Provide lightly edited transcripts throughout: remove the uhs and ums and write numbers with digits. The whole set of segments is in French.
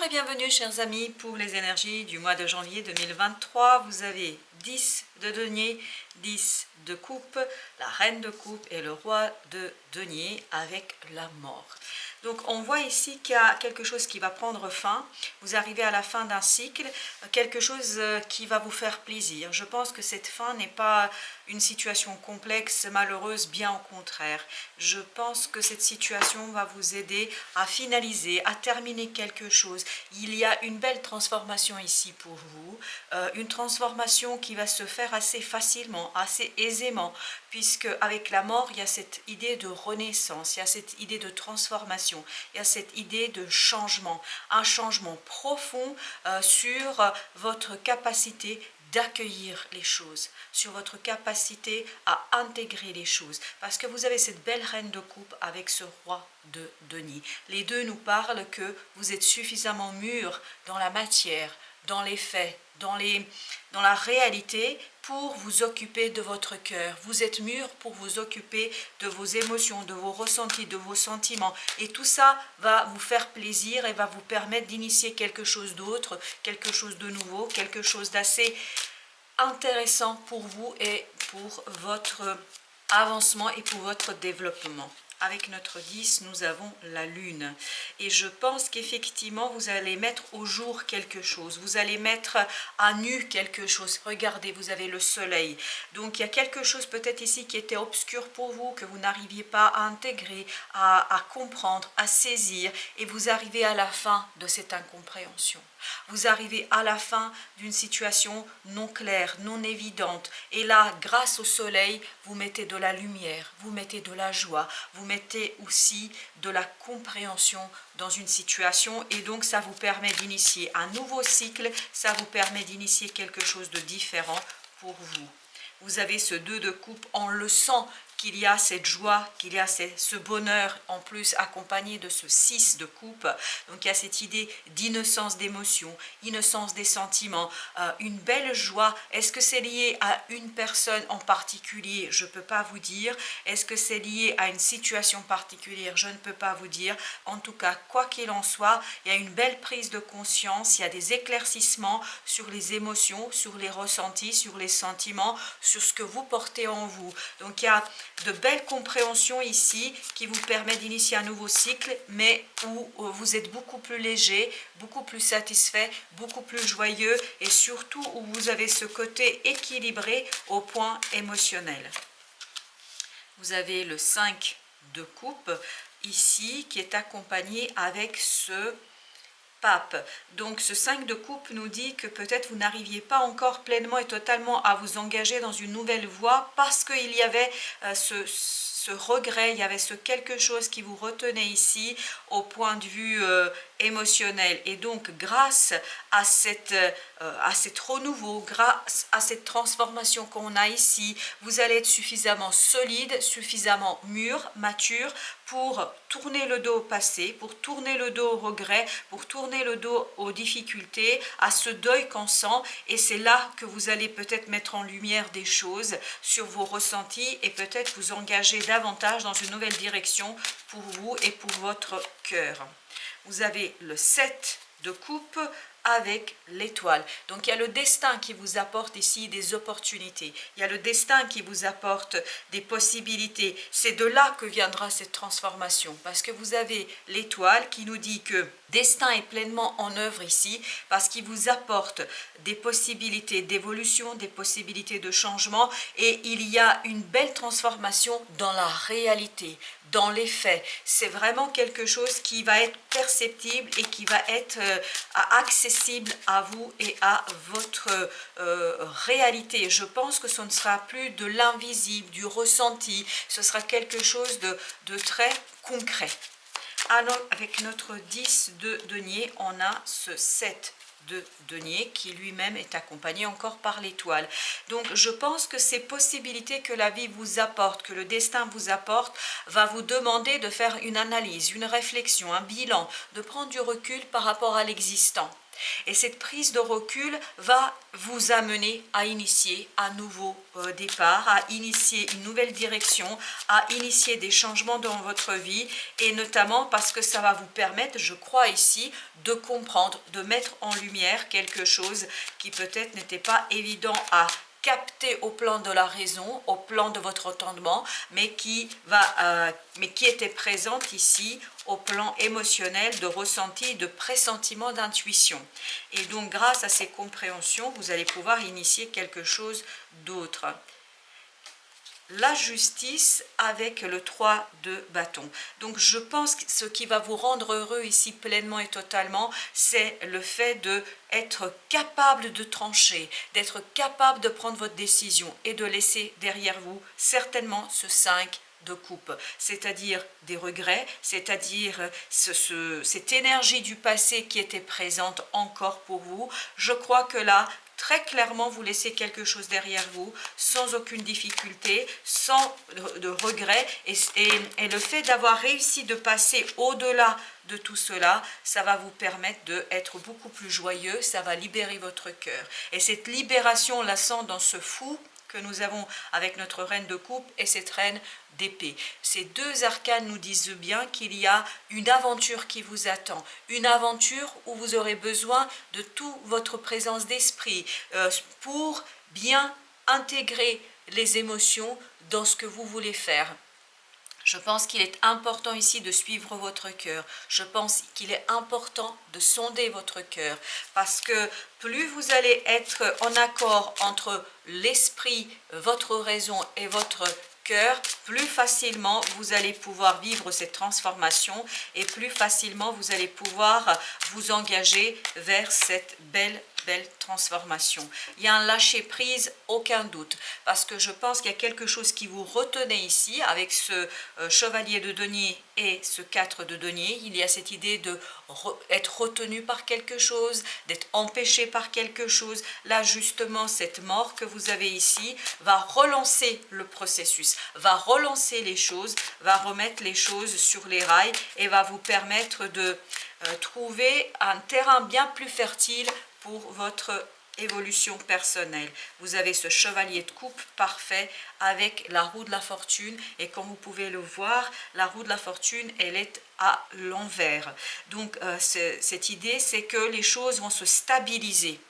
et bienvenue chers amis pour les énergies du mois de janvier 2023. Vous avez 10 de denier, 10 de coupe, la reine de coupe et le roi de denier avec la mort. Donc on voit ici qu'il y a quelque chose qui va prendre fin. Vous arrivez à la fin d'un cycle, quelque chose qui va vous faire plaisir. Je pense que cette fin n'est pas une situation complexe, malheureuse, bien au contraire. Je pense que cette situation va vous aider à finaliser, à terminer quelque chose. Il y a une belle transformation ici pour vous, une transformation qui va se faire assez facilement, assez aisément, puisque avec la mort, il y a cette idée de renaissance, il y a cette idée de transformation, il y a cette idée de changement, un changement profond sur votre capacité d'accueillir les choses, sur votre capacité à intégrer les choses, parce que vous avez cette belle reine de coupe avec ce roi de denier. Les deux nous parlent que vous êtes suffisamment mûrs dans la matière, dans les faits, dans la réalité pour vous occuper de votre cœur. Vous êtes mûrs pour vous occuper de vos émotions, de vos ressentis, de vos sentiments. Et tout ça va vous faire plaisir et va vous permettre d'initier quelque chose d'autre, quelque chose de nouveau, quelque chose d'assez intéressant pour vous et pour votre avancement et pour votre développement. Avec notre 10, nous avons la lune. Et je pense qu'effectivement, vous allez mettre au jour quelque chose. Vous allez mettre à nu quelque chose. Regardez, vous avez le soleil. Donc, il y a quelque chose peut-être ici qui était obscur pour vous, que vous n'arriviez pas à intégrer, à comprendre, à saisir. Et vous arrivez à la fin de cette incompréhension. Vous arrivez à la fin d'une situation non claire, non évidente. Et là, grâce au soleil, vous mettez de la lumière, vous mettez de la joie, vous mettez aussi de la compréhension dans une situation. Et donc, ça vous permet d'initier un nouveau cycle, ça vous permet d'initier quelque chose de différent pour vous. Vous avez ce 2 de coupe, on le sent qu'il y a cette joie, qu'il y a ce bonheur, en plus accompagné de ce 6 de coupe. Donc il y a cette idée d'innocence d'émotion, innocence des sentiments, une belle joie. Est-ce que c'est lié à une personne en particulier? Je ne peux pas vous dire. Est-ce que c'est lié à une situation particulière? Je ne peux pas vous dire. En tout cas, quoi qu'il en soit, il y a une belle prise de conscience, il y a des éclaircissements sur les émotions, sur les ressentis, sur les sentiments, sur ce que vous portez en vous. Donc il y a de belles compréhensions ici qui vous permet d'initier un nouveau cycle, mais où vous êtes beaucoup plus léger, beaucoup plus satisfait, beaucoup plus joyeux et surtout où vous avez ce côté équilibré au point émotionnel. Vous avez le 5 de coupe ici qui est accompagné avec ce pape. Donc ce 5 de coupe nous dit que peut-être vous n'arriviez pas encore pleinement et totalement à vous engager dans une nouvelle voie parce qu'il y avait ce regret, il y avait ce quelque chose qui vous retenait ici au point de vue émotionnel. Et donc grâce à cet renouveau, grâce à cette transformation qu'on a ici, vous allez être suffisamment solide, suffisamment mûr, mature pour tourner le dos au passé, pour tourner le dos au regret, pour tourner le dos aux difficultés, à ce deuil qu'on sent. Et c'est là que vous allez peut-être mettre en lumière des choses sur vos ressentis et peut-être vous engager davantage dans une nouvelle direction pour vous et pour votre cœur. Vous avez le 7 de coupe avec l'étoile. Donc il y a le destin qui vous apporte ici des opportunités. Il y a le destin qui vous apporte des possibilités. C'est de là que viendra cette transformation. Parce que vous avez l'étoile qui nous dit que destin est pleinement en œuvre ici parce qu'il vous apporte des possibilités d'évolution, des possibilités de changement et il y a une belle transformation dans la réalité, dans les faits. C'est vraiment quelque chose qui va être perceptible et qui va être accessible à vous et à votre réalité. Je pense que ce ne sera plus de l'invisible, du ressenti, ce sera quelque chose de très concret. Alors, avec notre 10 de denier, on a ce 7 de denier qui lui-même est accompagné encore par l'étoile. Donc je pense que ces possibilités que la vie vous apporte, que le destin vous apporte, va vous demander de faire une analyse, une réflexion, un bilan, de prendre du recul par rapport à l'existant. Et cette prise de recul va vous amener à initier un nouveau départ, à initier une nouvelle direction, à initier des changements dans votre vie, et notamment parce que ça va vous permettre, je crois ici, de comprendre, de mettre en lumière quelque chose qui peut-être n'était pas évident à capter au plan de la raison, au plan de votre entendement, mais qui était présente ici au plan émotionnel, de ressenti, de pressentiment, d'intuition. Et donc grâce à ces compréhensions, vous allez pouvoir initier quelque chose d'autre. La justice avec le 3 de bâton. Donc je pense que ce qui va vous rendre heureux ici pleinement et totalement, c'est le fait d'être capable de trancher, d'être capable de prendre votre décision et de laisser derrière vous certainement ce 5 de coupe, c'est-à-dire des regrets, c'est-à-dire cette énergie du passé qui était présente encore pour vous. Je crois que là, très clairement, vous laissez quelque chose derrière vous, sans aucune difficulté, sans de regret. Et le fait d'avoir réussi de passer au-delà de tout cela, ça va vous permettre d'être beaucoup plus joyeux, ça va libérer votre cœur. Et cette libération, on la sent dans ce fou que nous avons avec notre reine de coupe et cette reine d'épée. Ces deux arcanes nous disent bien qu'il y a une aventure qui vous attend, une aventure où vous aurez besoin de toute votre présence d'esprit pour bien intégrer les émotions dans ce que vous voulez faire. Je pense qu'il est important ici de suivre votre cœur. Je pense qu'il est important de sonder votre cœur. Parce que plus vous allez être en accord entre l'esprit, votre raison et votre cœur, plus facilement vous allez pouvoir vivre cette transformation et plus facilement vous allez pouvoir vous engager vers cette belle transformation. Il y a un lâcher prise, aucun doute, parce que je pense qu'il y a quelque chose qui vous retenait ici avec ce chevalier de denier et ce 4 de denier. Il y a cette idée d'être retenu par quelque chose, d'être empêché par quelque chose. Là justement, cette mort que vous avez ici va relancer le processus, va relancer les choses, va remettre les choses sur les rails et va vous permettre de trouver un terrain bien plus fertile pour votre évolution personnelle. Vous avez ce chevalier de coupe parfait avec la roue de la fortune et comme vous pouvez le voir, la roue de la fortune, elle est à l'envers. Donc cette idée, c'est que les choses vont se stabiliser.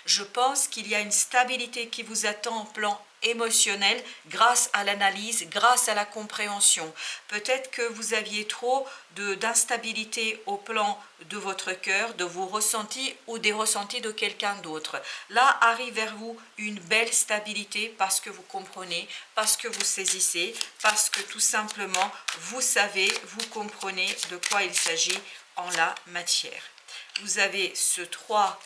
Je pense qu'il y a une stabilité qui vous attend en plan émotionnel grâce à l'analyse, grâce à la compréhension. Peut-être que vous aviez trop d'instabilité au plan de votre cœur, de vos ressentis ou des ressentis de quelqu'un d'autre. Là arrive vers vous une belle stabilité parce que vous comprenez, parce que vous saisissez, parce que tout simplement vous savez, vous comprenez de quoi il s'agit en la matière. Vous avez ce 3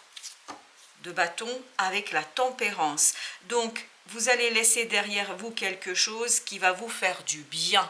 de bâton avec la tempérance. Donc, vous allez laisser derrière vous quelque chose qui va vous faire du bien.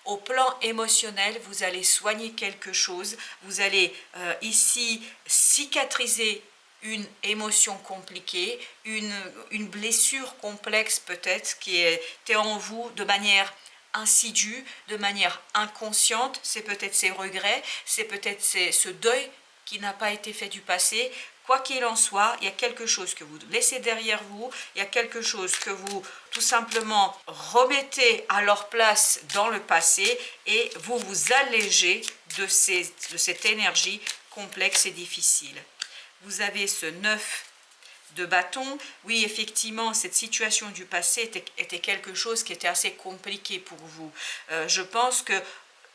Au plan émotionnel, vous allez soigner quelque chose. Vous allez ici cicatriser une émotion compliquée, une blessure complexe peut-être qui était en vous de manière insidieuse, de manière inconsciente. C'est peut-être ces regrets, c'est peut-être ce deuil qui n'a pas été fait du passé. Quoi qu'il en soit, il y a quelque chose que vous laissez derrière vous, il y a quelque chose que vous tout simplement remettez à leur place dans le passé et vous vous allégez de cette énergie complexe et difficile. Vous avez ce 9 de bâton. Oui, effectivement, cette situation du passé était quelque chose qui était assez compliqué pour vous. Je pense que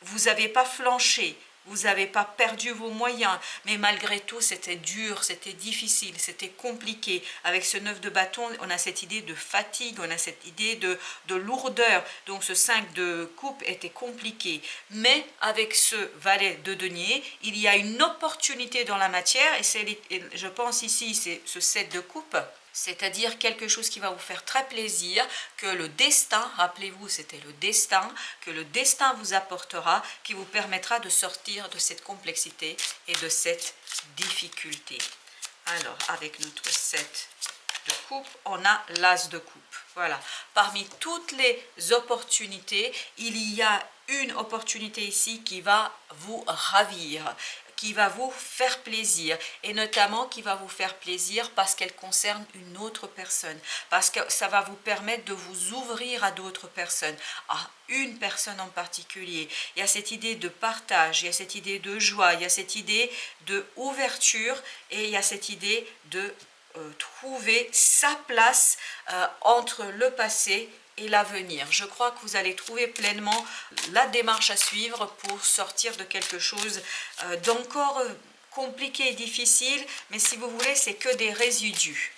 vous n'avez pas flanché. Vous n'avez pas perdu vos moyens, mais malgré tout, c'était dur, c'était difficile, c'était compliqué. Avec ce 9 de bâton, on a cette idée de fatigue, on a cette idée de lourdeur. Donc ce 5 de coupe était compliqué. Mais avec ce valet de denier, il y a une opportunité dans la matière, et je pense ici, c'est ce 7 de coupe. C'est-à-dire quelque chose qui va vous faire très plaisir, que le destin, rappelez-vous, c'était le destin, que le destin vous apportera, qui vous permettra de sortir de cette complexité et de cette difficulté. Alors, avec notre 7 de coupe, on a l'as de coupe. Voilà. Parmi toutes les opportunités, il y a une opportunité ici qui va vous ravir, qui va vous faire plaisir, et notamment qui va vous faire plaisir parce qu'elle concerne une autre personne, parce que ça va vous permettre de vous ouvrir à d'autres personnes, à une personne en particulier. Il y a cette idée de partage, il y a cette idée de joie, il y a cette idée de ouverture, et il y a cette idée de trouver sa place entre le passé et l'avenir. Je crois que vous allez trouver pleinement la démarche à suivre pour sortir de quelque chose d'encore compliqué et difficile, mais si vous voulez, c'est que des résidus.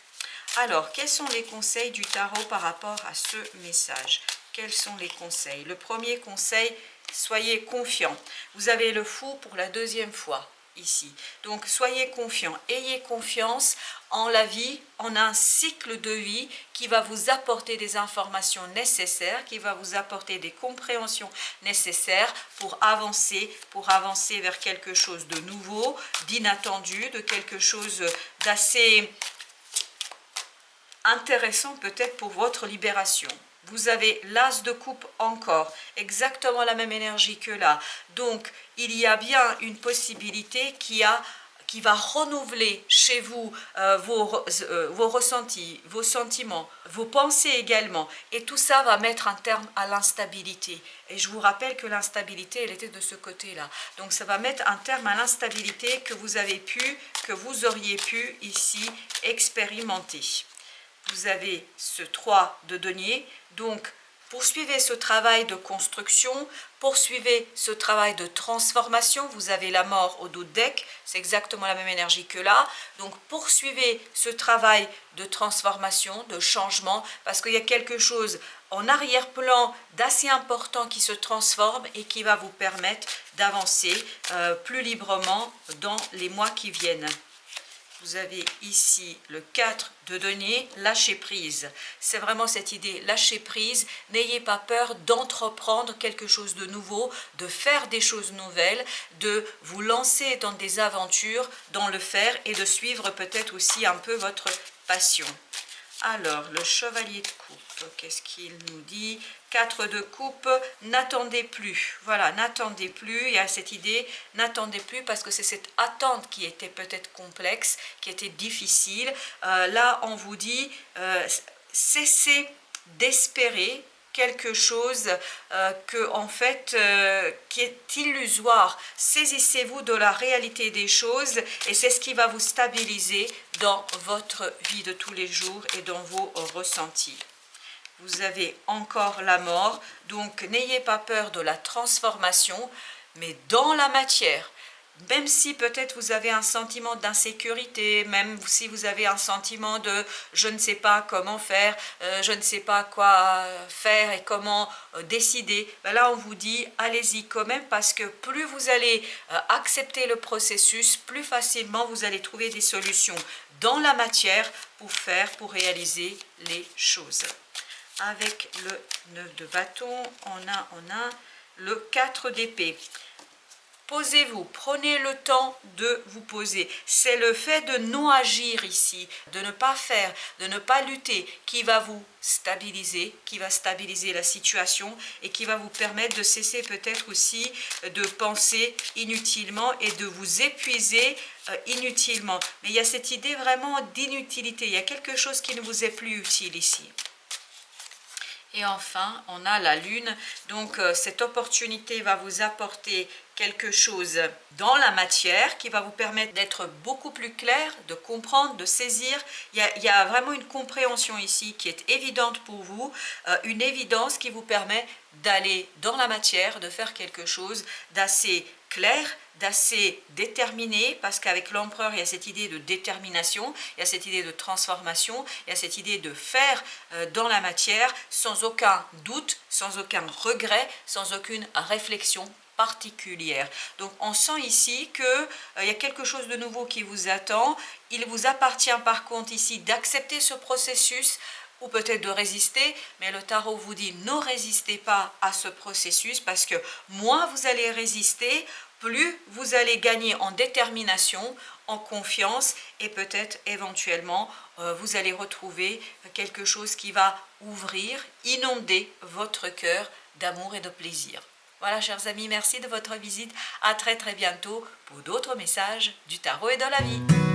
Alors, quels sont les conseils du tarot par rapport à ce message? Quels sont les conseils? Le premier conseil, soyez confiants. Vous avez le fou pour la deuxième fois ici. Donc, soyez confiants. Ayez confiance en la vie, en un cycle de vie qui va vous apporter des informations nécessaires, qui va vous apporter des compréhensions nécessaires pour avancer vers quelque chose de nouveau, d'inattendu, de quelque chose d'assez intéressant peut-être pour votre libération. Vous avez l'as de coupe encore, exactement la même énergie que là. Donc, il y a bien une possibilité qui va renouveler chez vous vos ressentis, vos sentiments, vos pensées également. Et tout ça va mettre un terme à l'instabilité. Et je vous rappelle que l'instabilité, elle était de ce côté-là. Donc, ça va mettre un terme à l'instabilité que vous auriez pu ici expérimenter. Vous avez ce 3 de denier, donc poursuivez ce travail de construction, poursuivez ce travail de transformation. Vous avez la mort au dos de deck, c'est exactement la même énergie que là. Donc poursuivez ce travail de transformation, de changement, parce qu'il y a quelque chose en arrière-plan d'assez important qui se transforme et qui va vous permettre d'avancer plus librement dans les mois qui viennent. Vous avez ici le 4 de denier, lâcher prise. C'est vraiment cette idée, lâcher prise. N'ayez pas peur d'entreprendre quelque chose de nouveau, de faire des choses nouvelles, de vous lancer dans des aventures, dans le faire et de suivre peut-être aussi un peu votre passion. Alors, le chevalier de coupe, qu'est-ce qu'il nous dit? 4 de coupe, n'attendez plus. Voilà, n'attendez plus. Il y a cette idée, n'attendez plus parce que c'est cette attente qui était peut-être complexe, qui était difficile. Là, on vous dit, cessez d'espérer quelque chose qui est illusoire. Saisissez-vous de la réalité des choses et c'est ce qui va vous stabiliser dans votre vie de tous les jours et dans vos ressentis. Vous avez encore la mort, donc n'ayez pas peur de la transformation, mais dans la matière. Même si peut-être vous avez un sentiment d'insécurité, même si vous avez un sentiment de je ne sais pas comment faire, je ne sais pas quoi faire et comment décider, ben là on vous dit allez-y quand même parce que plus vous allez accepter le processus, plus facilement vous allez trouver des solutions dans la matière pour réaliser les choses. Avec le 9 de bâton, on a le 4 d'épée. Posez-vous, prenez le temps de vous poser. C'est le fait de non agir ici, de ne pas faire, de ne pas lutter, qui va vous stabiliser, qui va stabiliser la situation et qui va vous permettre de cesser peut-être aussi de penser inutilement et de vous épuiser inutilement. Mais il y a cette idée vraiment d'inutilité, il y a quelque chose qui ne vous est plus utile ici. Et enfin, on a la lune, donc cette opportunité va vous apporter quelque chose dans la matière qui va vous permettre d'être beaucoup plus clair, de comprendre, de saisir. Il y a vraiment une compréhension ici qui est évidente pour vous, une évidence qui vous permet d'aller dans la matière, de faire quelque chose d'assez clair, d'assez déterminé, parce qu'avec l'empereur, il y a cette idée de détermination, il y a cette idée de transformation, il y a cette idée de faire dans la matière sans aucun doute, sans aucun regret, sans aucune réflexion particulière. Donc on sent ici qu'il y a quelque chose de nouveau qui vous attend. Il vous appartient par contre ici d'accepter ce processus ou peut-être de résister, mais le tarot vous dit ne résistez pas à ce processus parce que moins vous allez résister, plus vous allez gagner en détermination, en confiance et peut-être éventuellement vous allez retrouver quelque chose qui va ouvrir, inonder votre cœur d'amour et de plaisir. Voilà, chers amis, merci de votre visite. À très très bientôt pour d'autres messages du tarot et de la vie.